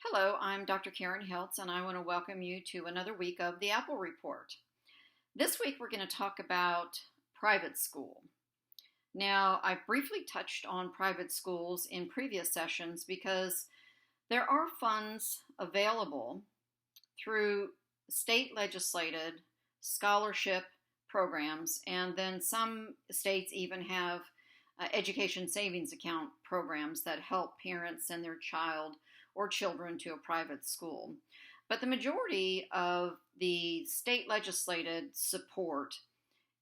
Hello, I'm Dr. Karen Hiltz, and I want to welcome you to another week of the Apple Report. This week we're going to talk about private school. Now, I briefly touched on private schools in previous sessions because there are funds available through state legislated scholarship programs, and then some states even have education savings account programs that help parents send their child or children to a private school. But the majority of the state legislated support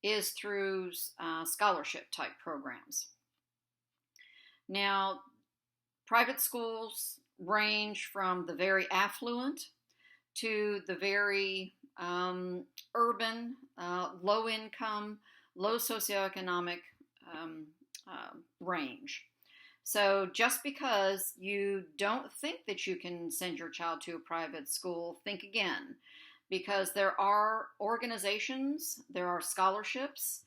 is through scholarship type programs. Now, private schools range from the very affluent to the very urban, low income, low socioeconomic range. So just because you don't think that you can send your child to a private school, think again, because there are organizations, there are scholarships,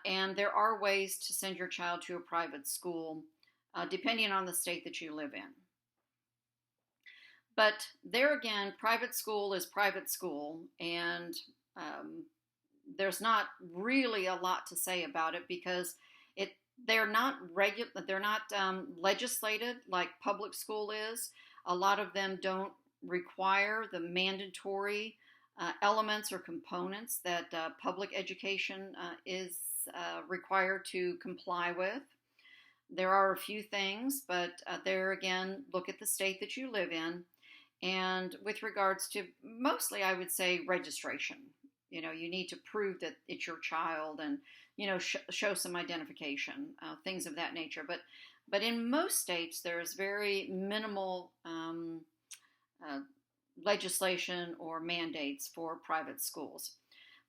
and there are ways to send your child to a private school, depending on the state that you live in. But there again, private school is private school, and there's not really a lot to say about it because they're not legislated like public school is. A lot of them don't require the mandatory elements or components that public education is required to comply with. There are a few things, but there again, look at the state that you live in. And with regards to mostly, I would say registration. You know, you need to prove that it's your child and, show some identification, things of that nature. But in most states, there's very minimal legislation or mandates for private schools.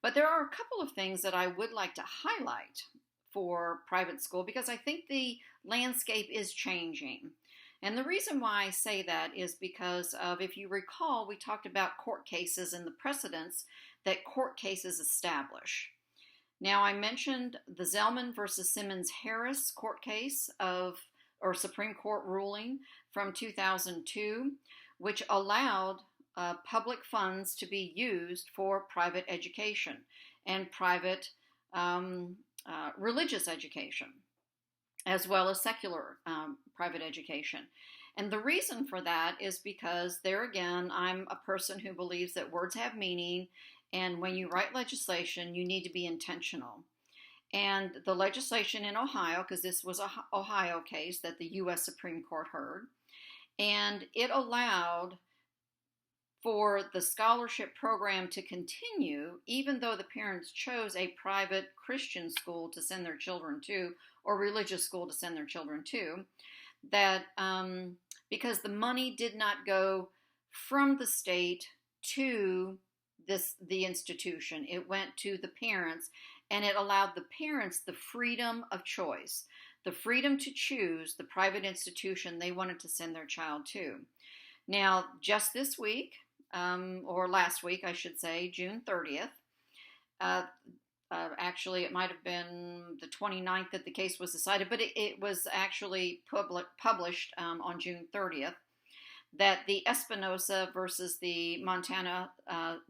But there are a couple of things that I would like to highlight for private school because I think the landscape is changing. And the reason why I say that is because of, if you recall, we talked about court cases and the precedents that court cases establish. Now, I mentioned the Zellman versus Simmons-Harris court case or Supreme Court ruling from 2002, which allowed public funds to be used for private education and private religious education, as well as secular private education. And the reason for that is because, there again, I'm a person who believes that words have meaning, and when you write legislation, you need to be intentional. And the legislation in Ohio, because this was an Ohio case that the U.S. Supreme Court heard, and it allowed for the scholarship program to continue, even though the parents chose a private Christian school to send their children to, or religious school to send their children to, that because the money did not go from the state to the institution, it went to the parents, and it allowed the parents the freedom of choice, the freedom to choose the private institution they wanted to send their child to. Now, just this week, or last week, I should say, June 30th, actually, it might have been the 29th that the case was decided, but it was actually published on June 30th, that the Espinoza versus the Montana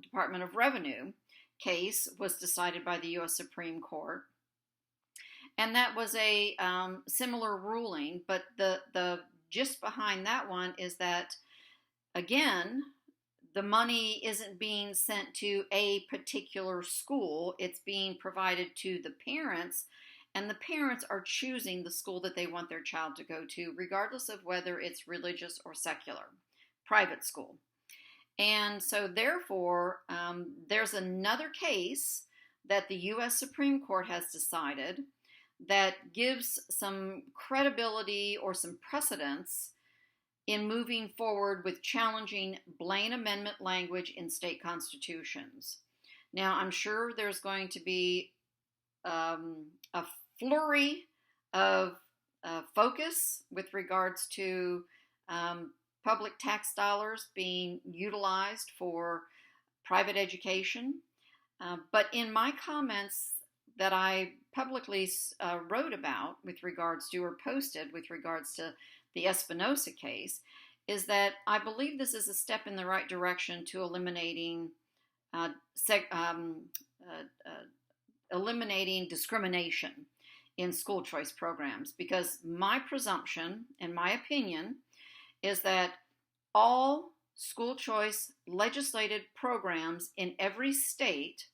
Department of Revenue case was decided by the U.S. Supreme Court. And that was a similar ruling, but the gist behind that one is that, again, the money isn't being sent to a particular school. It's being provided to the parents, and the parents are choosing the school that they want their child to go to, regardless of whether it's religious or secular, private school. And so therefore, there's another case that the U.S. Supreme Court has decided that gives some credibility or some precedence in moving forward with challenging Blaine Amendment language in state constitutions. Now, I'm sure there's going to be a flurry of focus with regards to public tax dollars being utilized for private education. But in my comments that I publicly wrote about with regards to, or posted with regards to the Espinoza case, is that I believe this is a step in the right direction to uh, seg- um, eliminating discrimination in school choice programs, because my presumption and my opinion is that all school choice legislated programs in every state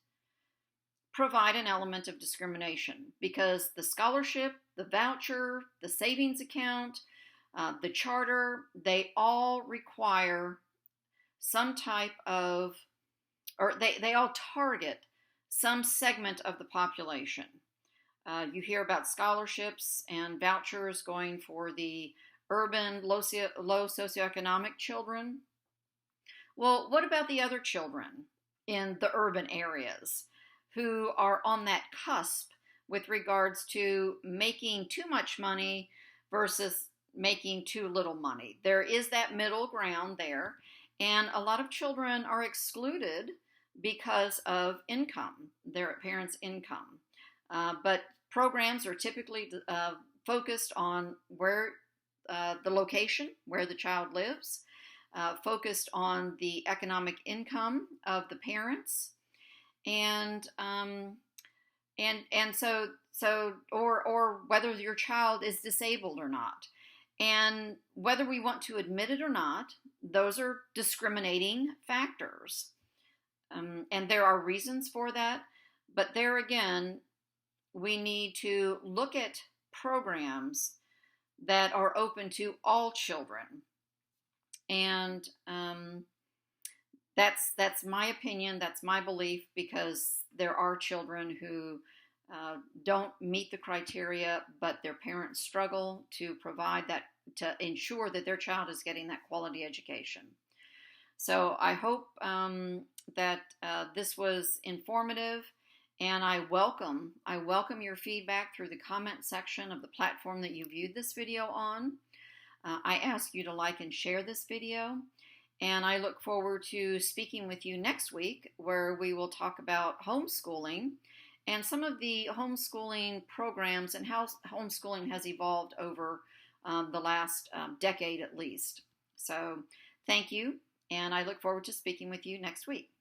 provide an element of discrimination, because the scholarship, the voucher, the savings account, the charter, they all require some type of, or they all target some segment of the population. You hear about scholarships and vouchers going for the urban, low socioeconomic children. Well, what about the other children in the urban areas who are on that cusp with regards to making too much money versus making too little money? There is that middle ground there, and a lot of children are excluded because of income, their parents' income. But programs are typically focused on where the location, where the child lives, focused on the economic income of the parents, and or whether your child is disabled or not. And whether we want to admit it or not, those are discriminating factors. And there are reasons for that. But there again, we need to look at programs that are open to all children. And that's my opinion, that's my belief, because there are children who don't meet the criteria, but their parents struggle to provide that, to ensure that their child is getting that quality education. So I hope that this was informative, and I welcome your feedback through the comment section of the platform that you viewed this video on. I ask you to like and share this video, and I look forward to speaking with you next week, where we will talk about homeschooling and some of the homeschooling programs and how homeschooling has evolved over the last decade at least. So thank you, and I look forward to speaking with you next week.